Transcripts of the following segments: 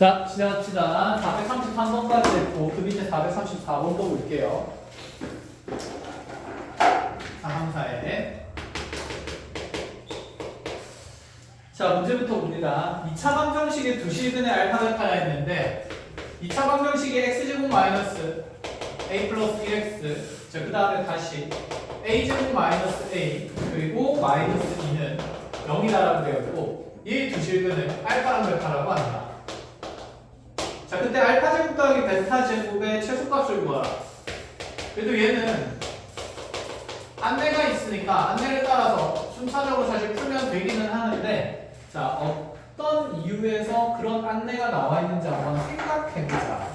자, 진행합시다. 433번까지 됐고 그 밑에 434번 또 볼게요. 상함사에. 자, 문제부터 봅니다. 2차 방정식의 두 실근의 알파 베타가 있는데 2차 방정식이 x제곱 마이너스 a 플러스 1x 자, 그 다음에 다시 a제곱 마이너스 a 그리고 마이너스 2는 0이다라고 되었고 이 두 실근을 알파랑 베타라고 한다. 자, 그때 알파 제곱 더하기 베타 제곱의 최소값을 구하라. 그래도 얘는 안내가 있으니까 안내를 따라서 순차적으로 사실 풀면 되기는 하는데 자, 어떤 이유에서 그런 안내가 나와 있는지 한번 생각해보자.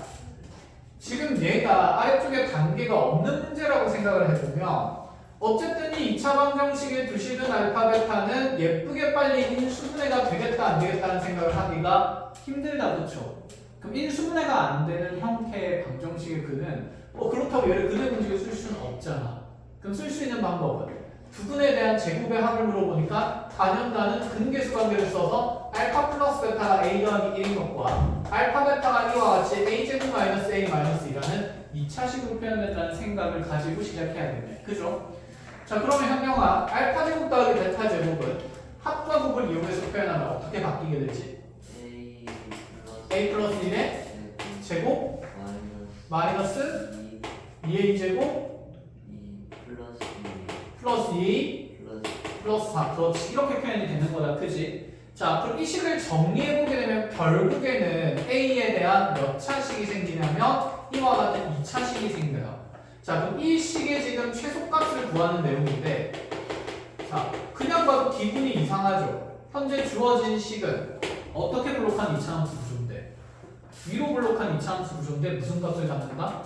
지금 얘가 아래쪽에 단계가 없는 문제라고 생각을 해보면 어쨌든 이 2차 방정식의 두 실근 알파 베타는 예쁘게 빨리 인수분해가 되겠다 안 되겠다는 생각을 하기가 힘들다, 그렇죠? 그럼 인수분해가 안 되는 형태의 방정식의 근은 그렇다고 얘를 근의 공식에 쓸 수는 없잖아. 그럼 쓸 수 있는 방법은 두 근에 대한 제곱의 합을 물어보니까 단연다는 근계수 관계를 써서 알파 플러스 베타가 a 더하기 1인 것과 알파 베타가 이와 같이 a 제곱 마이너스 a 마이너스 2라는 2차식으로 표현된다는 생각을 가지고 시작해야겠네. 그죠? 자, 그러면 현명아 알파 제곱 더하기 베타 제곱은 합과 곱을 이용해서 표현하면 어떻게 바뀌게 되지? a 플러스 1의 제곱 마이너스 2a 제곱 플러스 2 플러스 4 그렇지. 이렇게 표현이 되는 거다. 그지? 자, 그럼 이 식을 정리해보게 되면 결국에는 a에 대한 몇 차식이 생기냐면 이와 같은 2차식이 생겨요. 자, 그럼 이 식의 지금 최소값을 구하는 내용인데 자, 그냥 봐도 기분이 이상하죠? 현재 주어진 식은 어떻게 블록한 2차함수 구조인데 위로 블록한 2차함수 구조인데 무슨 값을 갖는다?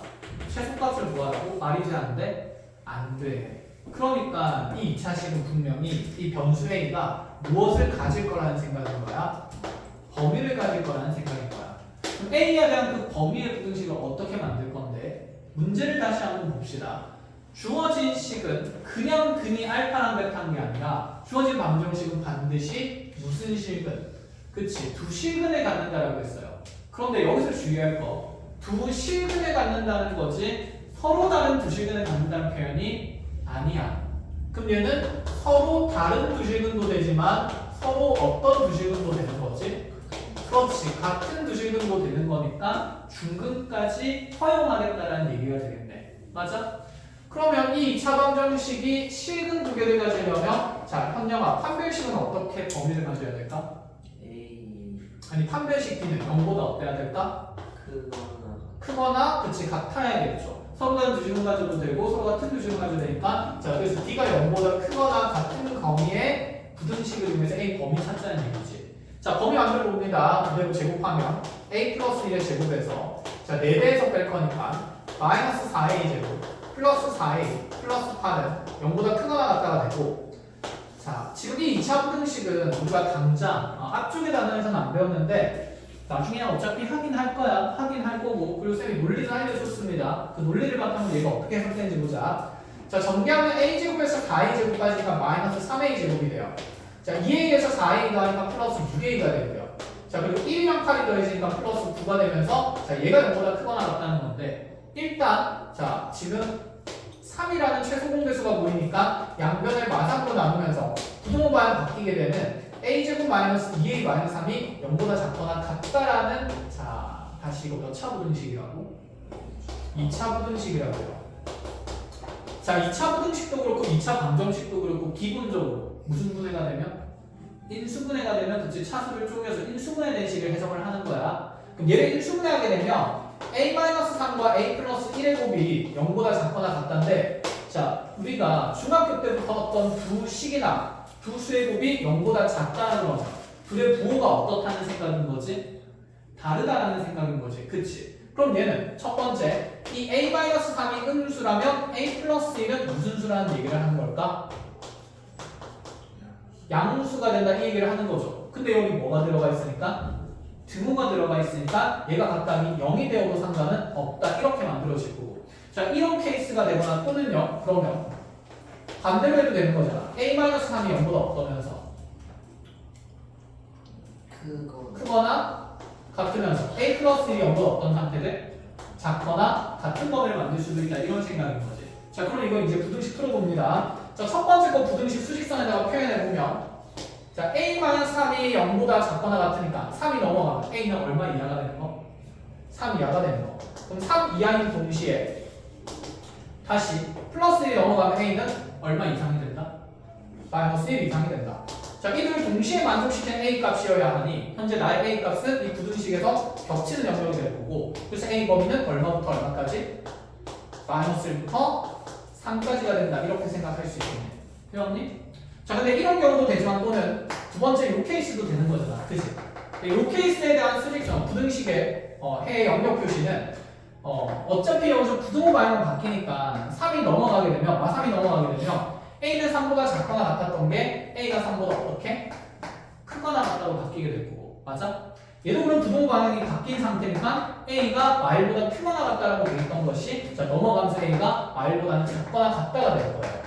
최소값을 구하라고? 말이 돼 안 돼? 안 돼. 그러니까 이 2차식은 분명히 이 변수 A가 무엇을 가질 거라는 생각인 거야? 범위를 가질 거라는 생각인 거야. 그럼 A에 대한 그 범위의 부등식을 어떻게 만들 건데? 문제를 다시 한번 봅시다. 주어진 식은 그냥 근이 알파랑 베타인 게 아니라 주어진 방정식은 반드시 무슨 실근? 그치, 두 실근에 갖는다라고 했어요. 그런데 여기서 주의할 거 두 실근에 갖는다는 거지 서로 다른 두 실근에 갖는다는 표현이 아니야. 그럼 얘는 서로 다른 두 실근도 되지만 서로 어떤 두 실근도 되는 거지? 그렇지, 같은 두 실근도 되는 거니까 중근까지 허용하겠다라는 얘기가 되겠네. 맞아? 그러면 이 2차 방정식이 실근 두 개를 가지려면 자, 현영아 판별식은 어떻게 범위를 가져야 될까? 아니 판별식 D는 0보다 어때야 될까? 크거나 그치 같아야겠죠. 서로 다른 두 실근 가져도 되고 서로 같은 두 실근 가져도 되니까 자, 그래서 D가 0보다 크거나 같은 범위의 부등식을 이용해서 A 범위 찾자는 얘기지. 자, 범위 만들어 봅니다. 그대로 제곱하면 A 플러스 1의 제곱에서 자, 4배에서 뺄 거니까 마이너스 4A 제곱 플러스 4A 플러스 8은 0보다 크거나 같다가 되고 자, 지금 이 2차 부등식은 우리가 당장 앞쪽의 단원에서는 안 배웠는데 나중에 어차피 확인할 거야. 확인할 거고 그리고 쌤이 논리를 알려줬습니다. 그 논리를 바탕으로 얘가 어떻게 해석되는지 보자. 자, 전개하면 A제곱에서 4A제곱까지가 마이너스 3A제곱이 돼요. 자, 2A에서 4A 더하니까 플러스 6A가 되고요. 자, 그리고 1이랑 8이 더해지니까 플러스 9가 되면서 자, 얘가 0보다 크거나 같다는 건데 일단 자, 지금 3이라는 최소 공배수가 보이니까 양변을 마상으로 나누면서 부동호 방향 바뀌게 되는 a제곱 마이너스 2a 마이너스 3이 0보다 작거나 같다라는 자, 다시 이거 몇 차 부등식이라고? 2차 부등식이라고요. 자, 2차 부등식도 그렇고 2차 방정식도 그렇고 기본적으로 무슨 분해가 되면? 인수분해가 되면 그치 차수를 쪼개서 인수분해된 식을 해석을 하는 거야. 그럼 얘를 인수분해하게 되면 a-3과 a 플러스 1의 곱이 0보다 작거나 같다인데 자, 우리가 중학교 때부터 어떤 두 식이나 두 수의 곱이 0보다 작다는 거죠. 둘의 부호가 어떻다는 생각인 거지? 다르다라는 생각인 거지. 그치? 그럼 얘는 첫 번째 이 a-3이 음수라면 a 플러스 1은 무슨 수라는 얘기를 하는 걸까? 양수가 된다 이 얘기를 하는 거죠. 근데 여기 뭐가 들어가 있으니까? 등호가 들어가 있으니까 얘가 각각이 0이 되어도 상관은 없다 이렇게 만들어질 거고 자, 이런 케이스가 되거나 또는요 그러면 반대로 해도 되는 거잖아. a-3이 0보다 어떠면서? 크거나 같으면서 a 플러스 1이 0보다 어떤 상태들? 작거나 같은 범위를 만들 수도 있다 이런 생각인 거지. 자 그럼 이거 이제 부등식 풀어봅니다. 자 첫 번째 거 부등식 수직선에다가 표현해보면 자 a-3이 0보다 작거나 같으니까 3이 넘어가면 a는 얼마 이하가 되는 거? 3 이하가 되는 거. 그럼 3 이하인 동시에 다시 플러스 1이 넘어가면 a는 얼마 이상이 된다? 마이너스 1 이상이 된다. 자, 이들을 동시에 만족시키는 a 값이어야 하니 현재 나의 a 값은 이 부등식에서 겹치는 영역이 될 거고 그래서 a 범위는 얼마부터 얼마까지? 마이너스 1부터 3까지가 된다. 이렇게 생각할 수 있겠네. 회원님? 자, 근데 이런 경우도 되지만 또는 두 번째 요 케이스도 되는 거잖아. 그치? 요 케이스에 대한 수직점, 부등식의 해의 영역 표시는 어차피 여기서 부등호 방향은 바뀌니까 3이 넘어가게 되면 3이 넘어가게 되면 a는 3보다 작거나 같았던 게 a가 3보다 어떻게? 크거나 같다고 바뀌게 될 거고 맞아? 얘도 그럼 부등호 방향이 바뀐 상태니까 a가 r보다 크거나 같다라고 돼 있던 것이 자 넘어가면서 a가 r보다는 작거나 같다가 될 거예요.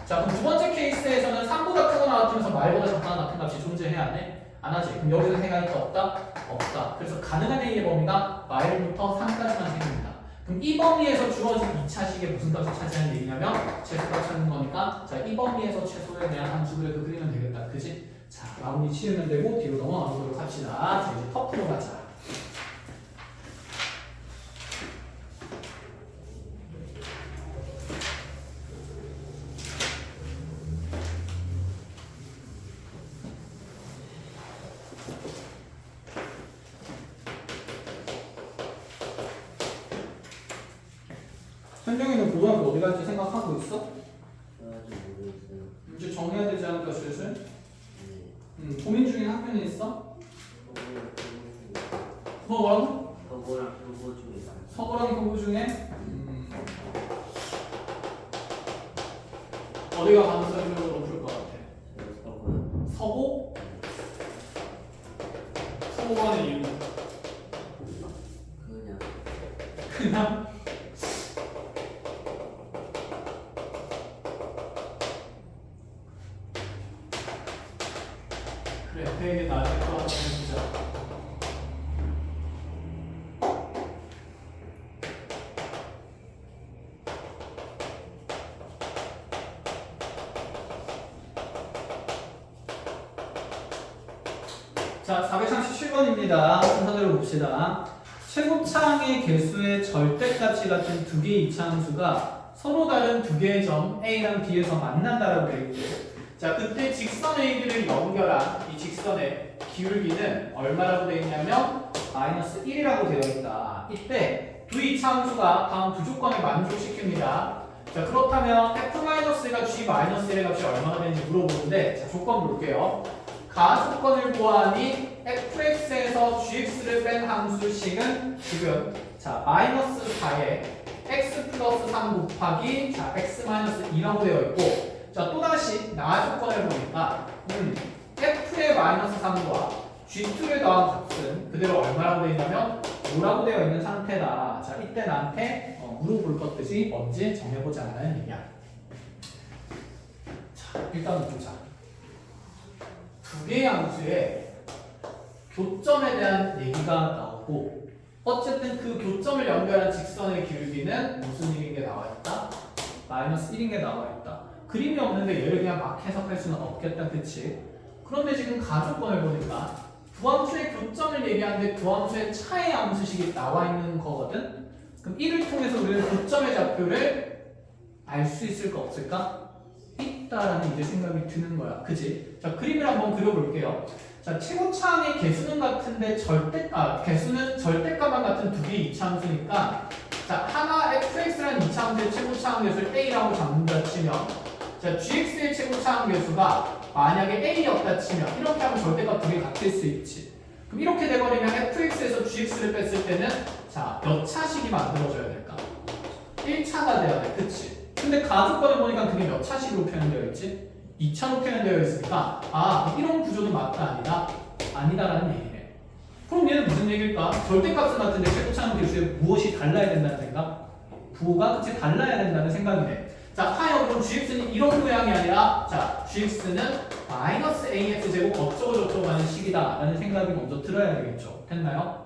자 그럼 두 번째 케이스에서는 3보다 크거나 같으면서 r보다 작거나 같은 값이 존재해야 하네? 안 하지? 그럼 여기서 해가 있다 없다? 없다. 그래서 가능한 a의 범위가 r부터 3까지만 생깁니다. 그럼 이 범위에서 주어진 2차식의 무슨 값을 차지하는 얘기냐면 최소값 찾는 거니까 자 이 범위에서 최소에 대한 함수를 그리면 되겠다. 그지? 자 마무리 치우면 되고 뒤로 넘어가 보도록 합시다. 자 이제 터프로 가자. 현정이는 고등학교 어디 갈지 생각하고 있어? 아직 모르겠어요. 이제 정해야 되지 않을까 슬슬? 네. 고민 중인 학교는 있어? 뭐라고? 서고랑 교보 중에 있어요. 서고랑 교보 중에? 어디가 가능성이 높을 것 같아? 서고요. 서고? 서고 가는 이유? 그냥? 그래, 되게 나중에 또 한번 해보자. 자, 437번입니다. 순서대로 봅시다. 최고차항의 개수의 절대값이 같은 두 개의 이차함수가 서로 다른 두 개의 점 A랑 B에서 만난다라고 되어 있고 자, 그때 직선 AB를 연결한 이 직선의 기울기는 얼마라고 되어 있냐면 마이너스 1이라고 되어 있다. 이때 두 이차함수가 다음 두 조건을 만족시킵니다. 자, 그렇다면 F-가 G-1의 값이 얼마나 되는지 물어보는데 자, 조건 볼게요. 가조건을 보아하니 fx에서 gx를 뺀 함수식은 지금 자 마이너스 4에 x 플러스 3 곱하기 자 x 마이너스 2라고 되어 있고 자 또다시 나조건을 보니까 f의 마이너스 3과 g2를 더한 값은 그대로 얼마라고 되어 있냐면 5라고 되어 있는 상태다. 자 이때 나한테 물어볼 것들이 뭔지 정해보자는 얘기야. 자 일단 보자. 두 개의 함수의 교점에 대한 얘기가 나오고 어쨌든 그 교점을 연결한 직선의 기울기는 무슨 일인 게 나와 있다? 마이너스 1인 게 나와 있다. 그림이 없는데 얘를 그냥 막 해석할 수는 없겠다. 그치? 그런데 지금 가조건을 보니까 두 함수의 교점을 얘기하는데 두 함수의 차의 함수식이 나와 있는 거거든? 그럼 이를 통해서 우리는 교점의 좌표를 알 수 있을까 없을까? 있다라는 이제 생각이 드는 거야. 그치? 자, 그림을 한번 그려볼게요. 자, 최고차항의 개수는 같은데 개수는 절대값만 같은 두 개의 이차함수니까 자, 하나 fx라는 이차함수의 최고차항 개수를 a라고 잡는다 치면 자, gx의 최고차항 개수가 만약에 a였다 치면 이렇게 하면 절대값 두 개 같을 수 있지. 그럼 이렇게 돼버리면 fx에서 gx를 뺐을 때는 자, 몇 차식이 만들어져야 될까? 1차가 돼야 돼. 그치? 근데 가조건을 보니까 그게 몇 차식으로 표현되어 있지? 2차로 표현되어 있으니까 아 이런 구조는 맞다 아니다? 아니다라는 얘기네. 그럼 얘는 무슨 얘기일까? 절대값은 같은데 최고차항 개수에 무엇이 달라야 된다는 생각? 부호가 그치 달라야 된다는 생각이네. 자 하여 그럼 gx는 이런 모양이 아니라 자 gx는 마이너스 ax 제곱 어쩌고저쩌고 하는 식이다 라는 생각이 먼저 들어야 되겠죠. 됐나요?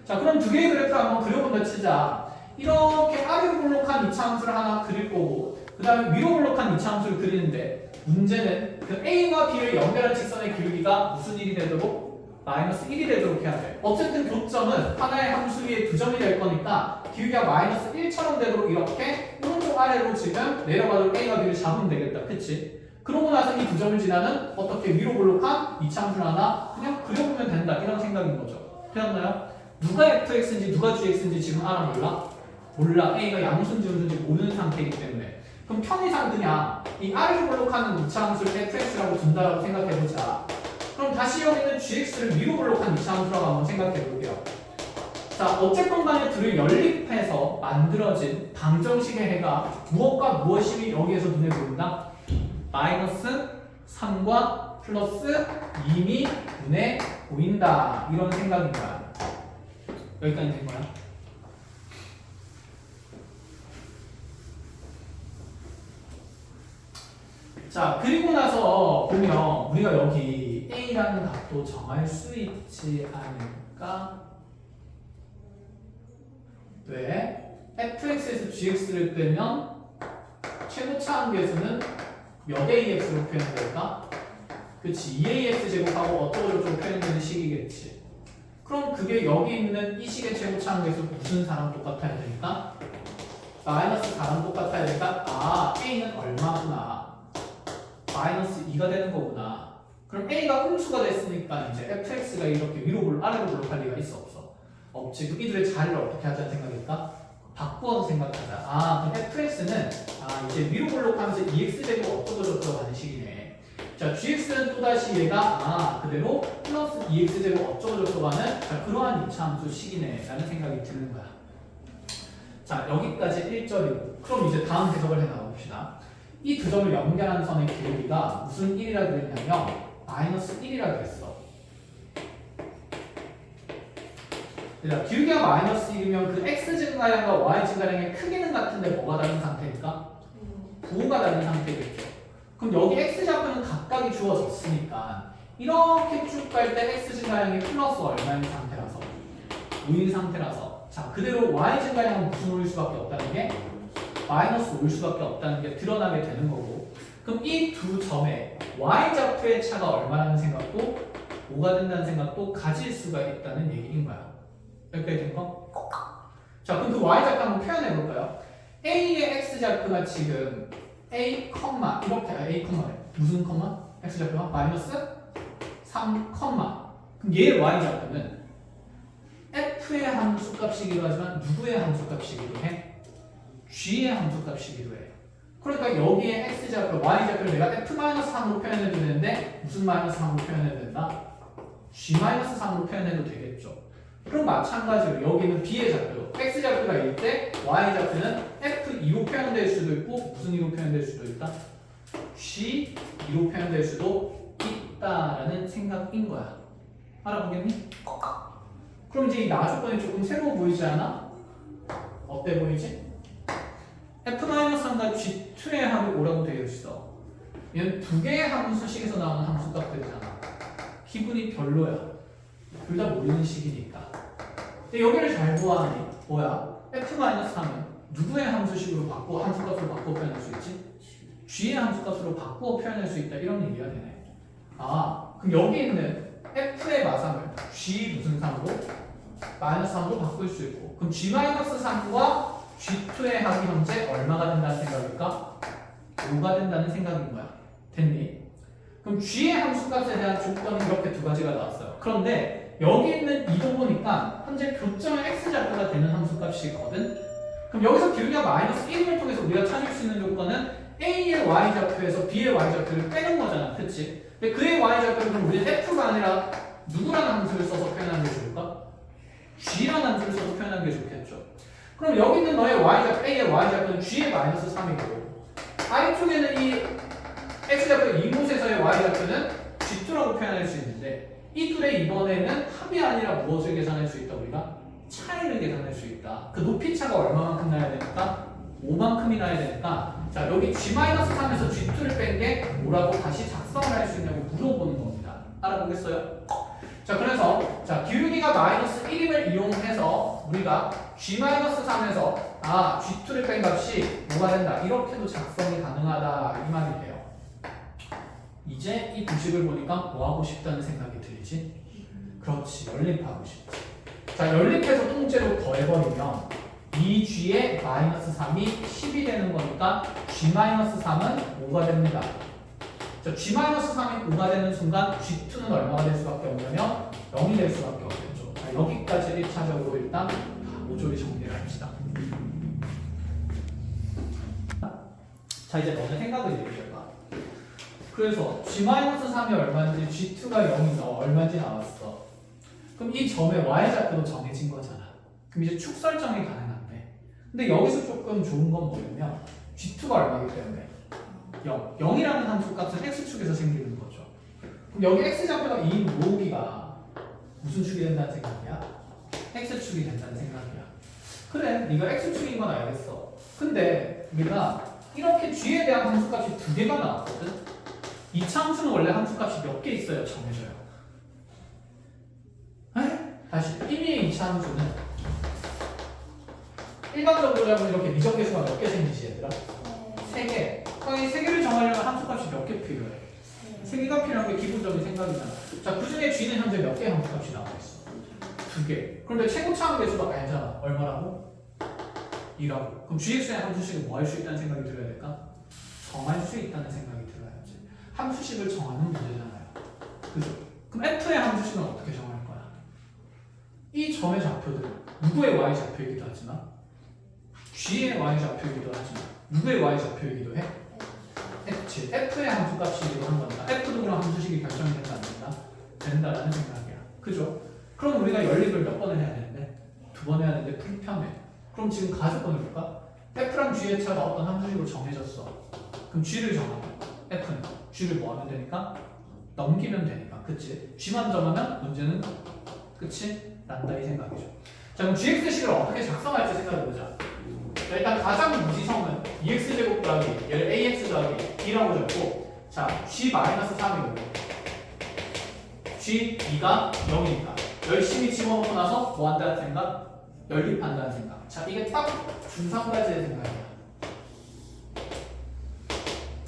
자, 그럼 두 개의 그래프를 한번 그려본다 치자. 이렇게 아래로 볼록한 이차함수를 하나 그릴 거고, 그 다음에 위로 볼록한 이차함수를 그리는데, 문제는 그 A와 B를 연결한 직선의 기울기가 무슨 일이 되도록? 마이너스 1이 되도록 해야 돼. 어쨌든 교점은 하나의 함수 위에 두 점이 될 거니까 기울기가 마이너스 1처럼 되도록 이렇게 오른쪽 아래로 지금 내려가도록 A와 B를 잡으면 되겠다. 그치? 그러고 나서 이 두 점을 지나는 어떻게 위로 볼록한 이차함수를 하나 그냥 그려보면 된다. 이런 생각인 거죠. 되었나요? 누가 fx인지 누가 gx인지 지금 알아 몰라? 몰라. A가 양수인지 음수인지 모르는 상태이기 때문에. 그럼 편의상 그냥 이 R을 볼록하는 이차함수를 fx라고 둔다라고 생각해보자. 그럼 다시 여기 있는 gx를 위로 볼록한 이차함수라고 한번 생각해볼게요. 자, 어쨌건 간에 둘을 연립해서 만들어진 방정식의 해가 무엇과 무엇이 여기에서 눈에 보인다? 마이너스 3과 플러스 2이 눈에 보인다. 이런 생각인 거야. 여기까지 된 거야? 자, 그리고 나서 보면 우리가 여기 A라는 값도 정할 수 있지 않을까? 왜? fx에서 gx를 빼면 최고차 함계수는 몇 ax로 표현될까? 그치, 2ax 제곱하고 어쩌고저쩌고 표현되는 식이겠지. 그럼 그게 여기 있는 이 식의 최고차 함계수 무슨 사람 똑같아야 되니까? 마이너스 4랑 똑같아야 되니까 아, a는 얼마구나. 마이너스 2가 되는 거구나. 그럼 a가 음수가 됐으니까 이제 fx가 이렇게 위로 아래로 볼록할 리가 있어 없어? 없지. 그럼 이들의 자리를 어떻게 하자는 생각일까? 바꾸어서 생각하자. 아, 그럼 fx는 아 이제 위로 볼록하면서 2x제곱 어쩌고저쩌고 하는 식이네. 자, gx는 또다시 얘가 아 그대로 플러스 2x제곱 어쩌고저쩌고 하는 자, 그러한 이차함수 식이네 라는 생각이 드는 거야. 자, 여기까지 1절이고 그럼 이제 다음 해석을 해나가봅시다. 이 두 점을 연결한 선의 기울기가 무슨 1이라 그랬냐면 마이너스 1이라 그랬어. 자, 기울기가 마이너스 1이면 그 x 증가량과 y 증가량의 크기는 같은데 뭐가 다른 상태일까? 부호가 다른 상태겠죠. 그럼 여기 x좌표는 각각이 주어졌으니까 이렇게 쭉 갈 때 x 증가량이 플러스 얼마인 상태라서 5인 상태라서 자 그대로 y 증가량은 무슨 오일 수밖에 없다는 게 마이너스 올 수밖에 없다는 게 드러나게 되는 거고 그럼 이 두 점의 y좌표의 차가 얼마라는 생각도 5가 된다는 생각도 가질 수가 있다는 얘기인 거야. 여기까지 된 거? 자 그럼 그 y좌표 한번 표현해 볼까요? a의 x좌표가 지금 a, 이렇게 a, 무슨 컴마? x좌표가 마이너스 3, 그럼 얘의 y좌표는 f의 함수값이기도 하지만 누구의 함수값이기도 해? g의 함수값이기도 해. 그러니까 여기에 x좌표, y좌표를 내가 f-3으로 표현해도 되는데 무슨 -3으로 표현해야 된다? g-3으로 표현해도 되겠죠. 그럼 마찬가지로 여기는 b의 좌표, x좌표가 일 때 y좌표는 f2로 표현될 수도 있고 무슨 2로 표현될 수도 있다? g2로 표현될 수도 있다라는 생각인 거야. 알아보겠니? 그럼 이제 이 나조건이 조금 새로워 보이지 않아? 어때 보이지? f-3과 g2의 합이 오라고 되어 있어. 얘는 두 개의 함수식에서 나오는 함수값들이잖아. 기분이 별로야. 둘 다 모르는 식이니까. 근데 여기를 잘 보아하니 뭐야? f-3은 누구의 함수식으로 함수값으로 바꾸어 표현할 수 있지? g의 함수값으로 바꾸어 표현할 수 있다. 이런 얘기가 되네. 아, 그럼 여기 있는 f의 마삼을 g 무슨 3으로? -3으로 바꿀 수 있고 그럼 g-3과 g2의 합이 현재 얼마가 된다는 생각일까? 5가 된다는 생각인 거야. 됐니? 그럼 g의 함수값에 대한 조건이 이렇게 두 가지가 나왔어요. 그런데 여기 있는 이도 보니까 현재 교점의 x좌표가 되는 함수값이거든. 그럼 여기서 기울기가 마이너스 1을 통해서 우리가 찾을 수 있는 조건은 a의 y좌표에서 b의 y좌표를 빼는 거잖아. 그치? 근데 그의 y좌표는 그럼 우리는 f가 아니라 누구라는 함수를 써서 표현하는 게 좋을까? g라는 함수를 써서 표현하는 게 좋겠죠. 그럼 여기 있는 너의 y좌표, a의 y좌표는 g의 -3이고 아래쪽에는 이 x좌표 이곳에서의 y좌표는 g2라고 표현할 수 있는데 이 둘의 이번에는 합이 아니라 무엇을 계산할 수 있다 우리가? 차이를 계산할 수 있다. 그 높이 차가 얼마만큼 나야 되니까? 5만큼이 나야 되니까 자 여기 g-3에서 g2를 뺀 게 뭐라고 다시 작성을 할 수 있냐고 물어보는 겁니다. 알아보겠어요? 자, 그래서 자 기울기가 마이너스 1임을 이용해서 우리가 G-3에서 G2를 뺀 값이 뭐가 된다. 이렇게도 작성이 가능하다. 이 말이 돼요. 이제 이 부식을 보니까 뭐 하고 싶다는 생각이 들지? 그렇지. 연립하고 싶지. 자, 연립해서 통째로 더해버리면 2G에 마이너스 3이 10이 되는 거니까 G-3은 5가 됩니다. 자, G-3이 5가 되는 순간 G2는 얼마가 될 수밖에 없냐면 0이 될 수밖에 없겠죠. 자, 여기까지 1차적으로 일단 모조리 정리를 합시다. 자, 이제 먼저 생각을 해볼까. 그래서 G-3이 얼마인지 G2가 0이 얼마인지 나왔어. 그럼 이 점의 y좌표도 정해진 거잖아. 그럼 이제 축 설정이 가능한데, 근데 여기서 조금 좋은 건 뭐냐면 G2가 얼마이기 때문에 0. 0이라는 함수 값은 x축에서 생기는 거죠. 그럼 여기 x좌표가 2인 모으기가 무슨 축이 된다는 생각이야? x축이 된다는 생각이야. 그래, 네가 x축인 건 알겠어. 근데 우리가 이렇게 g에 대한 함수값이 2개가 나왔거든. 이차 함수는 원래 함수값이 몇 개 있어야 정해져요. 다시 1위의 이차 함수는 일반적으로 잡으면 이렇게 미적계수가 몇 개 생기지 얘들아? 3개. 그럼 이 3개를 정하려면 함수값이 몇 개 필요해? 3개가 필요한 게 기본적인 생각이잖아. 자, 그 중에 g는 현재 몇 개의 함수값이 나와 있어? 2개. 그런데 최고차함 계수가 알잖아. 얼마라고? 2라고. 그럼 gx의 함수식은 뭐 할 수 있다는 생각이 들어야 될까? 정할 수 있다는 생각이 들어야지. 함수식을 정하는 문제잖아요. 그죠? 그럼 f의 함수식은 어떻게 정할 거야? 이 점의 좌표들은 누구의 y좌표이기도 하지만 g의 y좌표이기도 하지만 누구의 y좌표이기도 해? 그치. f의 함수값이기도 한 거니까 f도 그럼 함수식이 결정이 된다 안 된다? 된다라는 생각이야. 그죠? 그럼 우리가 연립을 몇 번을 해야 되는데? 2번 해야 되는데 불편해. 그럼 지금 가속번을 볼까? f랑 g의 차가 어떤 함수식으로 정해졌어. 그럼 g를 정하면 f는 g를 뭐 하면 되니까? 넘기면 되니까. 그치? g만 정하면 문제는 그치? 난다 이 생각이죠. 자, 그럼 gx식을 어떻게 작성할지 생각해보자. 자, 일단 가장 무지성은 2x제곱 더하기 얘를 ax 더하기 b라고 적고, 자, g-3이거든요. g2가 0이니까 열심히 집어넣고 나서 뭐 한다는 생각? 연립한다는 생각. 자, 이게 딱 중3까지의 생각이야.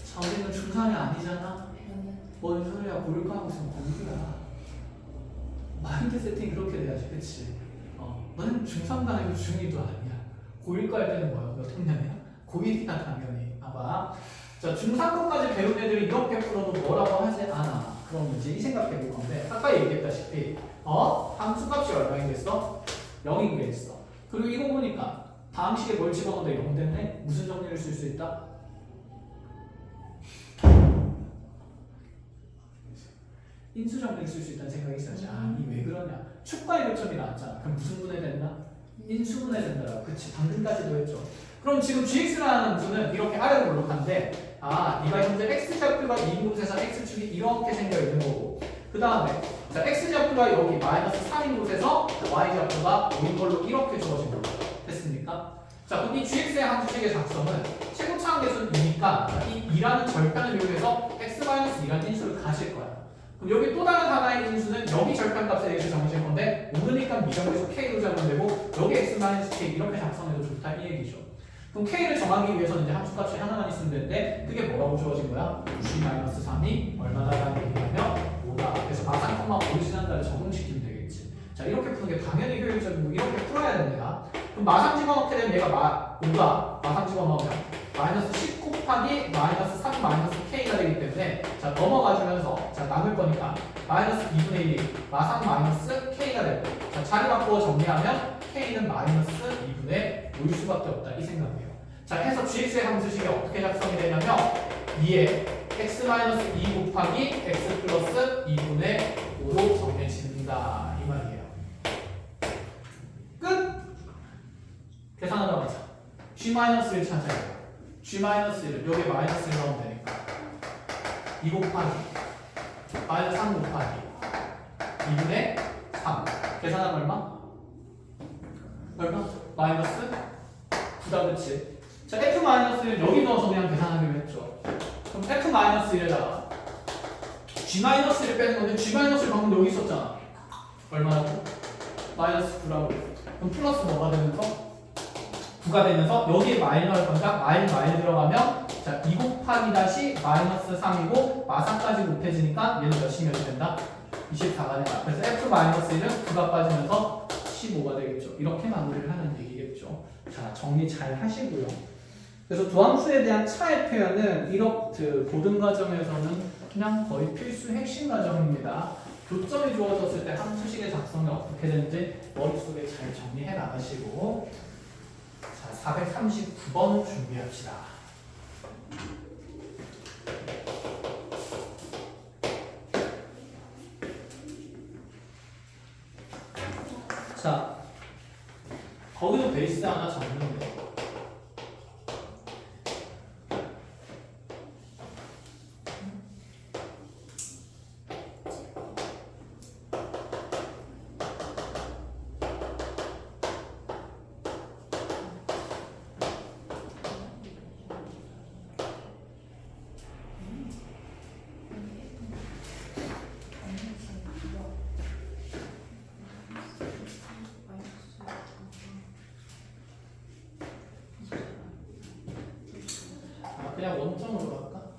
자, 우리는 중3이 아니잖아. 뭔 소리야. 고일과학 무슨 공부야. 마인드 세팅이 그렇게 돼야지. 그치? 너는 중3도 아니고 중2도 아니야. 고1과 할 때는 뭐야? 몇 학년이야? 고1이다 당연히. 봐봐. 자, 중3까지 배운 애들이 이렇게 풀어도 뭐라고 하지 않아. 그럼 이제 이 생각해 볼 건데, 아까 얘기했다시피 함수값이 얼마이겠어? 0이겠어. 그리고 이거 보니까 다항식에 뭘 집어넣는데 0 때문에 무슨 정리를 쓸 수 있다? 인수 정리를 쓸 수 있다는 생각이 있어야지. 이 왜 그러냐? 축과의 교점이 나왔잖아. 그럼 무슨 분해 된다? 인수분해 된다라고. 그치? 방금까지도 했죠. 그럼 지금 gx라는 함수는 이렇게 아래로 올라가는데, 네가 현재 x좌표가 이 곳에서 x축이 이렇게 생겨 있는 거고, 그 다음에 자, x좌표가 여기 마이너스 3인 곳에서 y좌표가 5인 걸로 이렇게 주어진 거죠. 됐습니까? 자, 그럼 이 gx의 함수식의 작성은 최고차항 계수는 2니까 이 2라는 절편을 이용해서 x-2라는 인수를 가질 거야. 그럼 여기 또 다른 하나의 인수는 여기 절편값에 대해서 정해질 건데, 오르니까 미정계수 k로 잡으면 되고, 여기 x-k 이렇게 작성해도 좋다 이 얘기죠. 그럼 k를 정하기 위해서는 이제 함수값이 하나만 있으면 되는데, 그게 뭐라고 주어진 거야? g-3이 얼마다라는 얘기냐면 5다. 그래서 마상, 오리지널다를 적응시키면 되겠지. 자, 이렇게 푸는 게 당연히 효율적이고 이렇게 풀어야 됩니다. 그럼 마상 집어넣게 되면 얘가 5가 마상 집어넣으면 마이너스 10 곱하기 마이너스 3 마이너스 k가 되기 때문에, 자, 넘어가주면서 자, 남을 거니까 마이너스 2분의 1이 마상 마이너스 k가 되고, 자, 자리 바꾸어 정리하면 k는 마이너스 2분의 5일 수밖에 없다 이 생각이에요. 자, 해서 gx의 함수식이 어떻게 작성이 되냐면 2에 x-2 곱하기 x 플러스 2분의 5로 정해집니다 이 말이에요. 끝! 계산하다 보자. g-1 찾아야 g-1을 여기 마이너스 1 넣으면 되니까 2 곱하기 마이너스 3 곱하기 2분의 3 계산하면 얼마? 얼마? 마이너스 9다 그치? 자, f-1을 여기 넣어서 그냥 계산하기로 했죠. 그럼 f-1에다가 g-1을 빼는 건데 g-을 방금 여기 있었잖아. 얼마라고? 마이너스 9라고. 그럼 플러스 뭐가 되면서? 9가 되면서 여기에 마일 넣을 거니까 마일 들어가면 자, 2 곱하기 다시 마이너스 3이고 마상까지 곱해지니까 얘는 몇이 된다? 24가 된다. 그래서 F-1은 9가 빠지면서 15가 되겠죠. 이렇게 마무리를 하는 얘기겠죠. 자, 정리 잘 하시고요. 그래서 도함수에 대한 차의 표현은 이렇게 고등 과정에서는 그냥 거의 필수 핵심 과정입니다. 교점이 주어졌을 때 함수식의 작성이 어떻게 되는지 머릿속에 잘 정리해 나가시고 자, 439번 준비합시다. 자, 거기도 베이스 하나 잡는 거. 그냥 원점으로 갈까?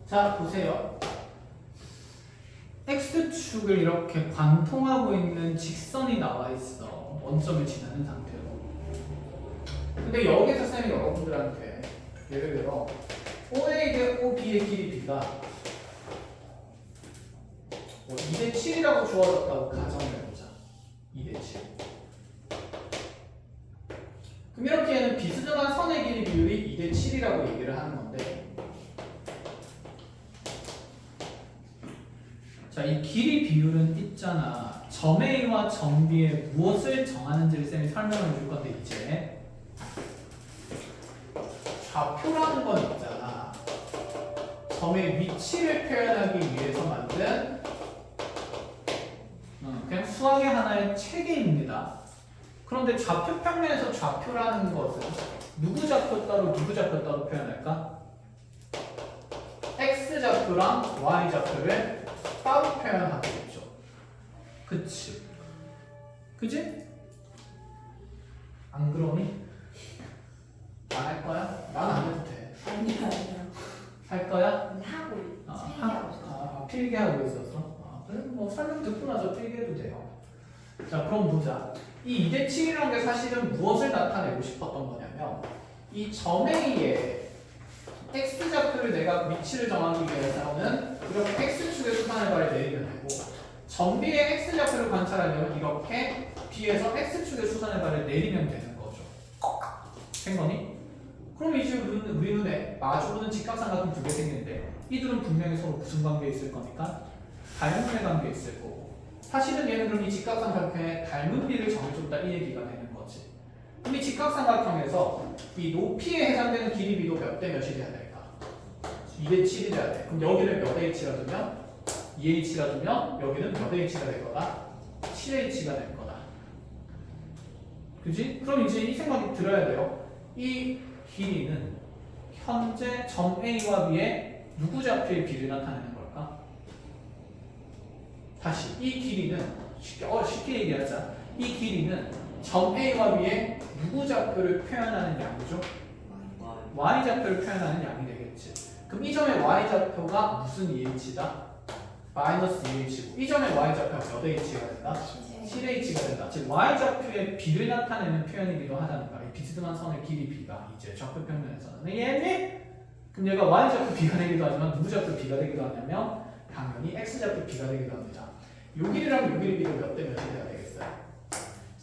자, 보세요. X축을 이렇게 관통하고 있는 직선이 나와 있어. 원점을 지나는 상태로. 근데 여기서 쌤이 여러분들한테 예를 들어 OA 대 OB의 길이 B가 2대 7이라고 주어졌다고 가정해보자. 2대 7. 그럼 이렇게 얘는 비스듬한 선의 길이 비율이 2대 7이라고 얘기를 하는 건데 자, 이 길이 비율은 있잖아. 점 A와 점 B에 무엇을 정하는지를 쌤이 설명을 줄 건데 이제 좌표라는 건 있잖아. 점의 위치를 표현하기 위해서 만든 그냥 수학의 하나의 체계입니다. 그런데 좌표 평면에서 좌표라는 것은 누구 좌표 따로 누구 좌표 따로 표현할까? X 좌표랑 Y 좌표를 따로 표현하겠죠. 그치? 그지? 안 그러니? 안 할 거야? 난 안 해도 돼. 아니요. 할 거야? 하고 아, 필기하고 있었어? 그래 뭐 설명 듣고 나서 필기해도 돼요. 자, 그럼 보자. 이 2대 7이라는 게 사실은 무엇을 나타내고 싶었던 거냐면 이 점 A에 X좌표를 내가 위치를 정하기 위해서는 이렇게 X축의 수산의 발을 내리면 되고 점 B의 X좌표를 관찰하려면 이렇게 B에서 X축의 수산의 발을 내리면 되는 거죠. 된 거니? 그럼 이제 우리 눈에 마주보는 직각삼각형 두 개 생기는데 이들은 분명히 서로 무슨 관계에 있을 거니까 닮음의 관계에 있을 거고 사실은 얘는 그럼 이 직각삼각형의 닮은 비를 정해줬다 이 얘기가 되는 거지. 그럼 이 직각삼각형에서 이 높이에 해당되는 길이 비도 몇 대 몇이 돼야 될까? 2대 7이 돼야 돼. 그럼 여기를 몇 h라 두면 2h라 두면 여기는 몇 h가 될 거다? 7h가 될 거다. 그지? 그럼 이제 이 생각이 들어야 돼요. 이 길이는 현재 점 A와 B의 누구 좌표의 비를 나타내는 걸까? 다시 이 길이는 쉽게 얘기하자. 이 길이는 점 A와 B의 누구 좌표를 표현하는 양이죠? Y 좌표를 표현하는 양이 되겠지. 그럼 이 점의 Y 좌표가 무슨 EH다? 마이너스 2H고 이 점의 Y 좌표가 몇 H가 된다? 7H가 된다. 즉 Y 좌표의 비를 나타내는 표현이기도 하다는 거야. 비스듬한 선의 길이 B가 이제 좌표 평면에서는 이해했니? 그럼 얘가 Y 좌표 B가 되기도 하지만 누구 좌표 B가 되기도 하냐면 당연히 X 좌표 B가 되기도 합니다. 요 길이랑 요 길이 비도 몇 대 몇이 돼야 되겠어요?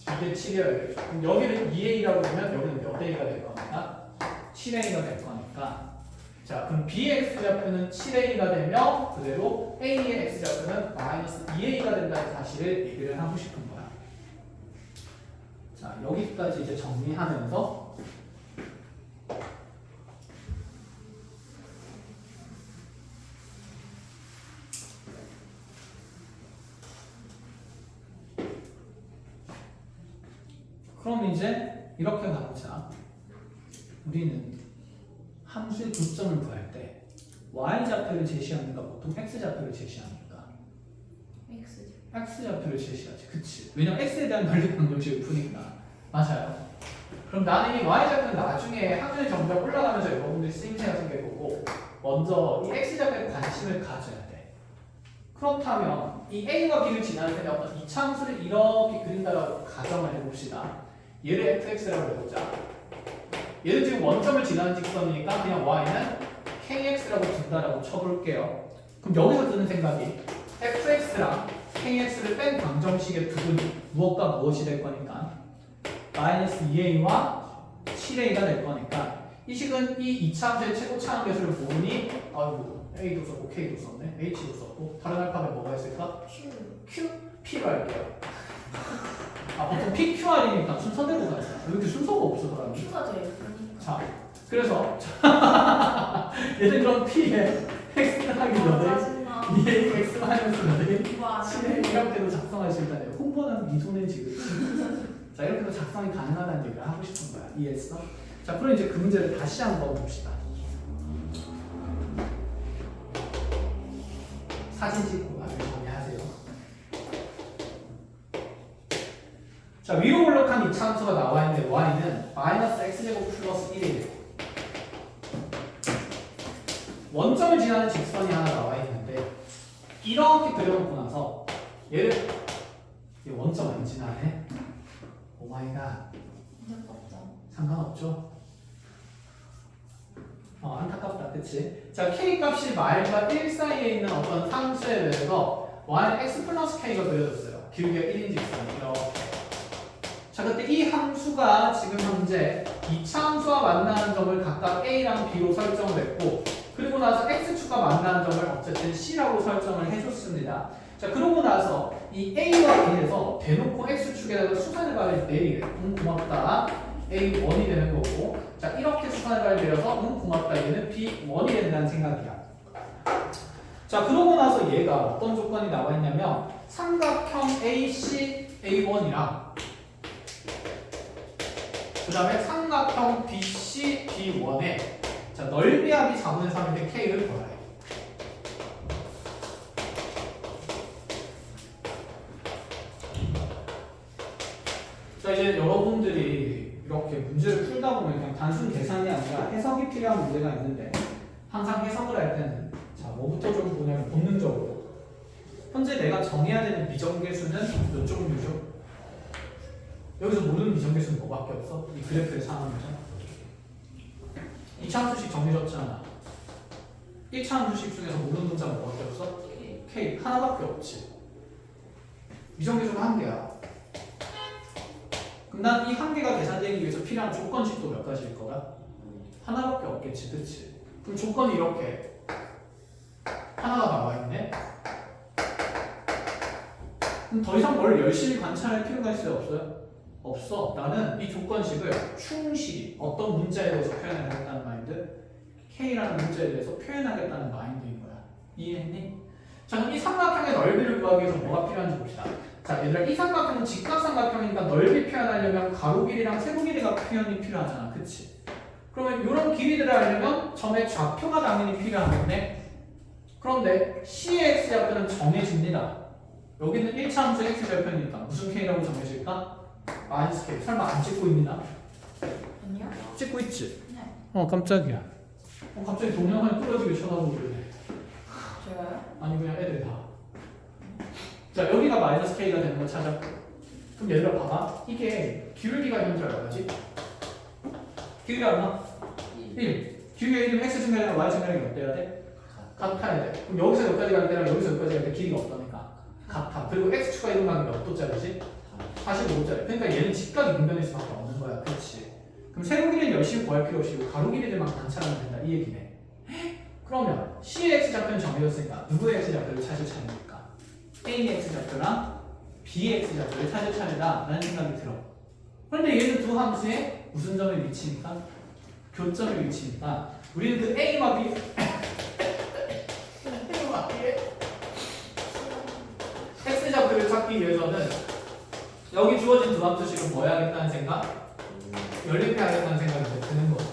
2대 7이어야 되겠죠. 그럼 여기는 2A라고 하면 여기는 몇 A가 될 겁니까? 7A가 될 거니까 자, 그럼 B의 X좌표는 7A가 되면 그대로 A의 X좌표는 마이너스 2A가 된다는 사실을 얘기를 하고 싶은 거야. 자, 여기까지 이제 정리하면서 그럼 이제 이렇게 가보자. 우리는 함수 함수의 교점을 구할 때 y좌표를 제시합니까? 보통 x좌표를 제시합니까? x좌표를 제시하지. 그치. 왜냐면 x에 대한 넓이 방정식을 푸니까. 맞아요. 그럼 나는 이 y좌표는 나중에 학년 점점 올라가면서 여러분들이 쓰임새가 생길 거고 먼저 이 x좌표에 관심을 가져야 돼. 그렇다면 이 a와 b를 지나는 때 어떤 이차함수를 이렇게 그린다라고 가정을 해봅시다. 얘를 fx라고 해보자. 얘는 지금 원점을 지나는 직선이니까 그냥 y는 kx라고 둔다라고 쳐볼게요. 그럼 여기서 드는 생각이 fx랑 kx를 뺀 방정식의 부분이 무엇과 무엇이 될 거니까 마이너스 2a와 7a가 될 거니까 이 식은 이 2차 함수의 최고차 함수를 모으니 아이고 a도 썼고 k도 썼네 h도 썼고 다른 알파벳 뭐가 있을까? q, p로 할게요. 아 보통 p, q, r이니까 순서대로 가자. 왜 이렇게 순서가 없어 사람이? Q가 제일 크니까. 자 그래서 얘는 그럼 p에 x 하기 전에 짜증나. 2a x 마이너스 몇 이거 안 7에 해. 이렇게도 작성할 수 있다네요. 홍보는 미소는 지금. 자 이렇게도 작성이 가능하다는 얘기를 하고 싶은 거야. 이해했어? 자 그럼 이제 그 문제를 다시 한번 봅시다. 사진 찍고 말을 정리하세요. 자 위로 올라간 이차함수가 나와 있는데 y는 마이너스 x제곱 플러스 1이에요. 원점을 지나는 직선이 하나 나와 있는데 이렇게 그려놓고 나서 얘를 얘 원점 안 지나네. 오마이갓. 안타깝다. 상관없죠? 안타깝다 그치? 자 k 값이 말과 1 사이에 있는 어떤 함수에 대해서 y는 x 플러스 k가 그려졌어요. 길게 1인 직선 이렇게. 자 그때 이 함수가 지금 현재 2차 함수와 만나는 점을 각각 a랑 b로 설정을 했고 그리고 나서 x축과 만나는 점을 어쨌든 c라고 설정을 해줬습니다. 자 그러고 나서 이 a와 b에서 대놓고 x축에다가 수산을 발을 내리래. 고맙다. a1이 되는 거고 자 이렇게 수산을 발을 내려서 고맙다. 얘는 b1이 된다는 생각이야. 자 그러고 나서 얘가 어떤 조건이 나와 있냐면 삼각형 AC A1이랑 그 다음에 삼각형 BC B1에 자 넓이 합이 4분의 3인데 K를 구하래. 자 이제 여러분들이 이렇게 문제를 풀다 보면 그냥 단순 계산이 아니라 해석이 필요한 문제가 있는데 항상 해석을 할 때는 자 뭐부터 좀 보냐면 본능적으로 현재 내가 정해야 되는 미정계수는 몇 종류죠? 여기서 모르는 미정계수는 뭐밖에 없어? 이 그래프의 상황이죠. 2차 함수식 정해졌잖아. 1차 함수식 중에서 모르는 문자가 뭐밖에 없어? K 하나밖에 없지. 미정계수가 한 개야. 그럼 난 이 한 개가 계산되기 위해서 필요한 조건식도 몇 가지일 거야? 하나밖에 없겠지, 그치? 그럼 조건이 이렇게 하나가 나와 있네. 그럼 더 이상 뭘 열심히 관찰할 필요가 있어요, 없어요? 없어. 나는 이 조건식을 충실히 어떤 문자에 대해서 표현하겠다는 마인드, K라는 문자에 대해서 표현하겠다는 마인드인 거야. 이해했니? 자, 그럼 이 삼각형의 넓이를 구하기 위해서 뭐가 필요한지 봅시다. 자, 얘들아, 이 삼각형은 직각삼각형이니까 넓이 표현하려면 가로 길이랑 세로 길이가 표현이 필요하잖아, 그치? 그러면 이런 길이들을 하려면 점의 좌표가 당연히 필요한 건데, 그런데 C의 x좌표는 정해집니다. 여기는 1차 함수 x좌표니까 무슨 K라고 정해질까? 마이너스 K. 설마 안 찍고 있나? 아니요? 찍고 있지? 네. 깜짝이야. 갑자기 동영상이 끊어지게 쳐다보고 그러네. 제가요? 아니 그냥 애들 다. 자 여기가 마이너스 K가 되는 거 찾아. 그럼 얘들아 봐봐. 이게 기울기가 현재 얼마지? 기울기 얼마? 1. 기울기가 1이면 x 증가량과 y 증가량이 어때야 돼? 같아야 돼. 그럼 여기서 여기까지 갈 때랑 여기서 여기까지 갈 때 길이가 없다니까. 같아. 그리고 x축과 이동각이 몇 도짜리지? 45도짜리. 그러니까 얘는 직각이 분변일 수밖에 없는 거야. 그렇지. 그럼 세로 길이는 열심히 구할 필요 없이 가로 길이들만 관찰하면 된다. 이 얘기네. 그러면 C의 x좌표는 정해졌으니까 누구의 x좌표를 찾을 차례입니까? A의 x좌표랑 B의 x좌표를 찾을 차례다 라는 생각이 들어. 그런데 얘는 두 함수의 무슨 점에 위치니까? 교점에 위치니까 우리는 그 A와 B A와 B의 x좌표를 찾기 위해서는 여기 주어진 두 함수식은 뭐 해야겠다는 생각? 연립해야겠다는 생각이 드는 거죠.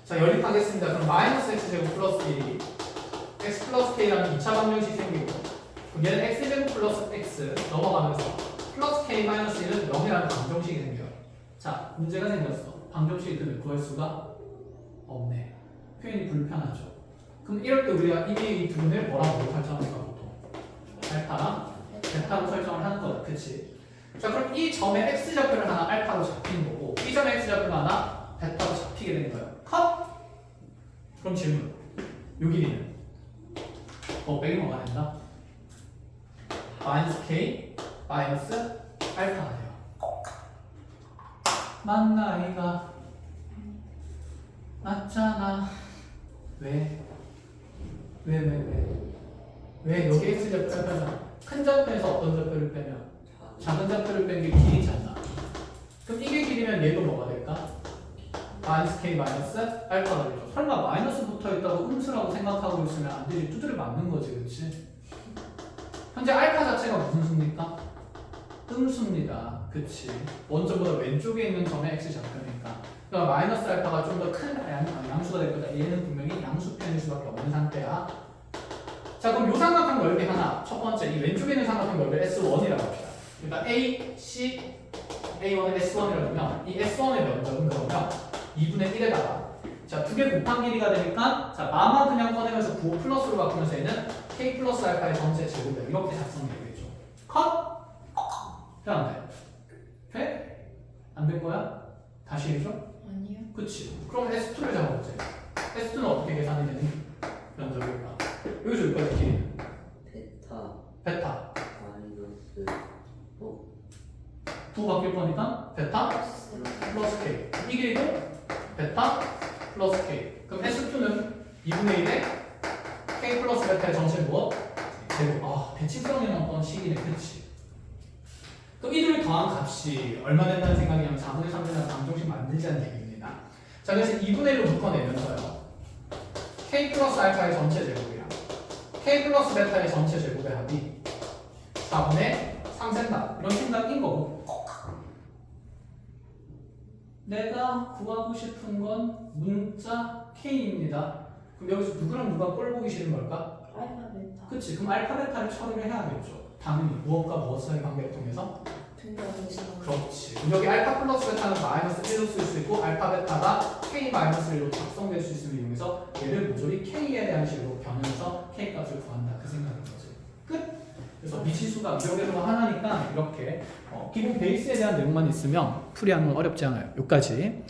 자, 연립하겠습니다. 그럼 마이너스 x제곱 플러스 1이 x 플러스 k라는 2차 방정식이 생기고 그럼 얘는 x제곱 플러스 x 넘어가면서 플러스 k 마이너스 1은 0이라는 방정식이 생겨요. 자, 문제가 생겼어. 방정식이 근데 구할 수가 없네. 표현이 불편하죠. 그럼 이럴 때 우리가 이 부분을 뭐라고 설정할까 보통? 알파랑 베타로 설정을 하는 거다. 그치? 자, 그럼 이 점의 x좌표는 하나 알파로 잡힌 거고 이 점의 x좌표는 하나 베타로 잡히게 되는 거예요. 컷? 그럼 질문. 요 길이는? 빼기 뭐가 된다? 마이너스 k 마이너스 알파가 돼요. 맞나 아이가? 맞잖아. 왜? 왜 여기 x좌표를 빼면 큰 좌표에서 어떤 좌표를 빼면 작은 좌표를 뺀 게 길이잖아. 그럼 이게 길이면 얘도 뭐가 될까? 마이너스 k 마이너스 알파가 되죠. 설마 마이너스 붙어있다고 음수라고 생각하고 있으면 안 되지. 두드려 맞는 거지, 그렇지? 현재 알파 자체가 무슨 수입니까? 음수입니다. 그치? 원점보다 왼쪽에 있는 점의 x좌표니까. 그러니까 마이너스 알파가 좀 더 큰 양수가 될 거다. 얘는 분명히 양수 편일 수밖에 없는 상태야. 자, 그럼 요 삼각형 넓이 하나. 첫 번째, 이 왼쪽에 있는 삼각형 넓이 S1이라고 합시다. 그러니까 A, C, A1을 S1이라고 하면 이 S1의 면적은 그러면 2분의 1에다가 자, 두 개 곱한 길이가 되니까 자, 마마 그냥 꺼내면서 9 플러스로 바꾸면서 얘는 K 플러스 알파의 전체 제곱이다. 이렇게 작성이 되겠죠. 컷? 돼? 안 돼? 돼? 안 된 거야? 다시 해줘? 아니요. 그치. 그럼 S2를 잡아보자. S2는 어떻게 계산이 되니? 면적일까? 여기서 여기까지 길이는? 베타. 마이너스 9 바뀔 거니까 베타 플러스 K. 이 길이도 베타 플러스 K. 그럼 S2는 2분의 1에 K 플러스 베타의 전체 무엇? 제곱. 아, 대칭성이 나온 식이네. 그치. 그럼 이 둘이 더한 값이 얼마 된다는 생각이냐면 4분의 3분의 방정식 만들자는 얘기입니다. 자, 그래서 2분의 1로 묶어내면서요. K 플러스 알파의 전체 제곱이랑 K 플러스 베타의 전체 제곱의 합이 4분의 3 센다. 이런 생각인 거고. 내가 구하고 싶은 건 문자 K입니다. 그럼 여기서 누구랑 누가 꼴 보기 싫은 걸까? 알파 베타. 그치. 그럼 알파 베타를 처리를 해야겠죠. 당연히 무엇과 무엇 사이 관계를 통해서. 등변이시는 그렇지. 그럼 여기 알파 플러스 베타는 마이너스 1로 쓸 수 있고 알파 베타가 K 마이너스 1로 작성될 수 있음을 이용해서 얘를 모조리 K에 대한 식으로 변형해서 K 값을 구한다. 그 생각인 거지. 끝. 그래서 미지수가 미적외로 하나니까 이렇게 기본 베이스에 대한 내용만 있으면 풀이하는 건 어렵지 않아요. 여기까지.